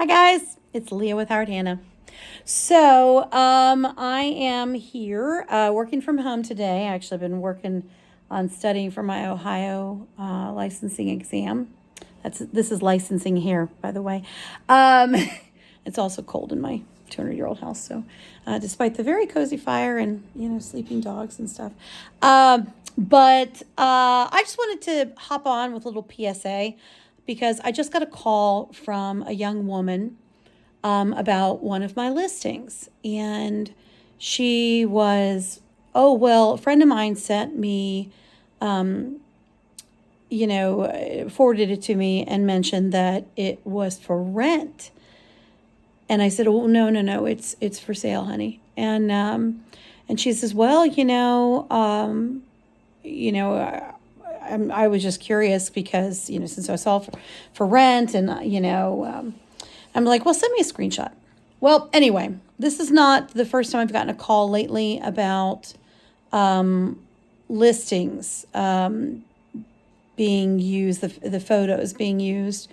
Hi guys, it's Leah with Howard Hanna. So I am here working from home today. Actually, I've been working on studying for my Ohio licensing exam. This is licensing here, by the way. Um, it's also cold in my 200-year-old house. So despite the very cozy fire and sleeping dogs and stuff, but I just wanted to hop on with a little PSA because I just got a call from a young woman about one of my listings. And she was, oh, well, a friend of mine sent me, forwarded it to me and mentioned that it was for rent. And I said, oh, no, it's for sale, honey. And she says, well, I was just curious because, since I saw for rent and, I'm like, well, send me a screenshot. Well, anyway, this is not the first time I've gotten a call lately about listings being used, the photos being used,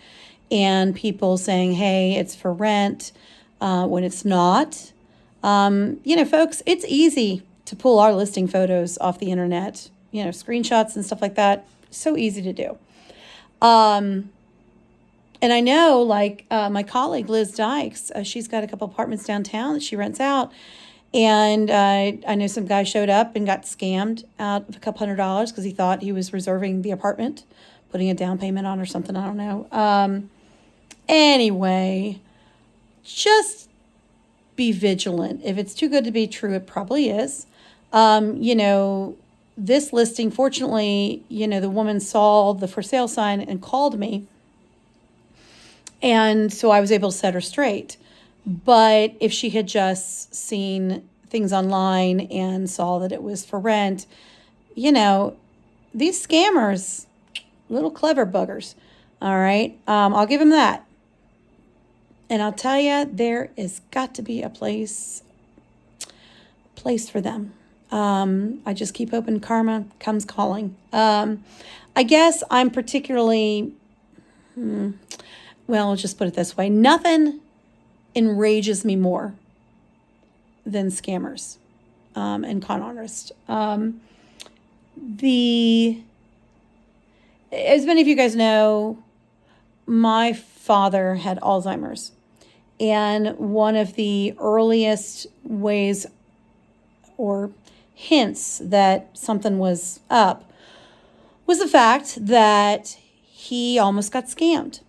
and people saying, hey, it's for rent when it's not. Folks, it's easy to pull our listing photos off the internet, screenshots and stuff like that. So easy to do. And I know, my colleague, Liz Dykes, she's got a couple apartments downtown that she rents out. And I know some guy showed up and got scammed out of a couple $100 because he thought he was reserving the apartment, putting a down payment on or something. I don't know. Anyway, just be vigilant. If it's too good to be true, it probably is. This listing, fortunately, the woman saw the for sale sign and called me. And so I was able to set her straight. But if she had just seen things online and saw that it was for rent, these scammers, little clever buggers. All right. I'll give them that. And I'll tell you, there is got to be a place for them. I just keep hoping karma comes calling. I guess I'm particularly... Well, I'll just put it this way. Nothing enrages me more than scammers and con artists. As many of you guys know, my father had Alzheimer's. And one of the earliest ways or hints that something was up was the fact that he almost got scammed.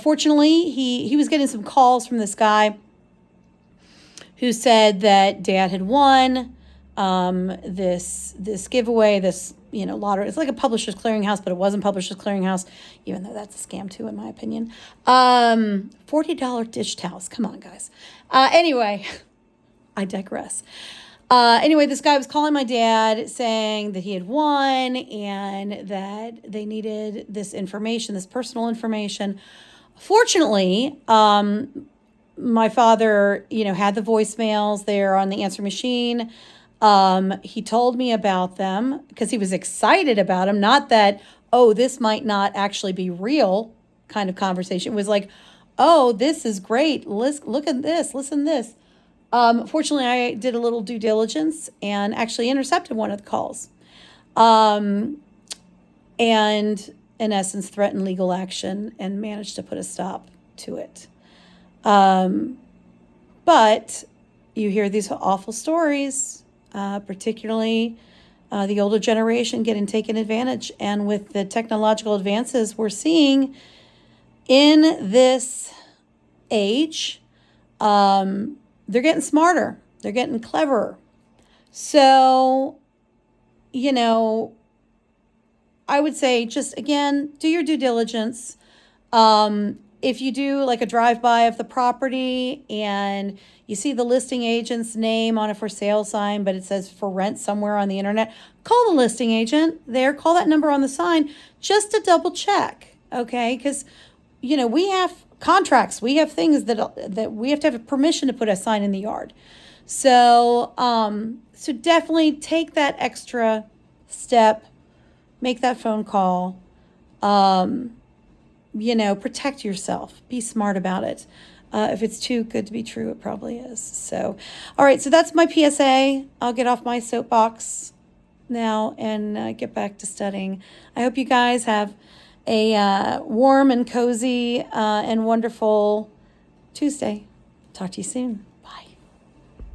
Fortunately, he was getting some calls from this guy who said that Dad had won this giveaway, this lottery. It's like a Publishers Clearinghouse, but it wasn't Publishers Clearinghouse, even though that's a scam too, in my opinion. $40 dish towels. Come on, guys. Anyway, I digress. Anyway, this guy was calling my dad saying that he had won and that they needed this information, this personal information. Fortunately, my father, had the voicemails there on the answer machine. He told me about them because he was excited about them. Not that, oh, this might not actually be real kind of conversation. It was like, oh, this is great. Look at this. Listen to this. Fortunately, I did a little due diligence and actually intercepted one of the calls. And in essence, threatened legal action and managed to put a stop to it. But you hear these awful stories, particularly the older generation getting taken advantage. And with the technological advances we're seeing in this age, they're getting smarter. They're getting cleverer. So, I would say just, again, do your due diligence. If you do like a drive-by of the property and you see the listing agent's name on a for sale sign, but it says for rent somewhere on the internet, call the listing agent there, call that number on the sign just to double check, okay? Because, we have contracts, we have things that we have to have permission to put a sign in the yard. So definitely take that extra step, make that phone call, protect yourself. Be smart about it. If it's too good to be true, it probably is. So, all right. So that's my PSA. I'll get off my soapbox now and get back to studying. I hope you guys have a warm and cozy and wonderful Tuesday. Talk to you soon.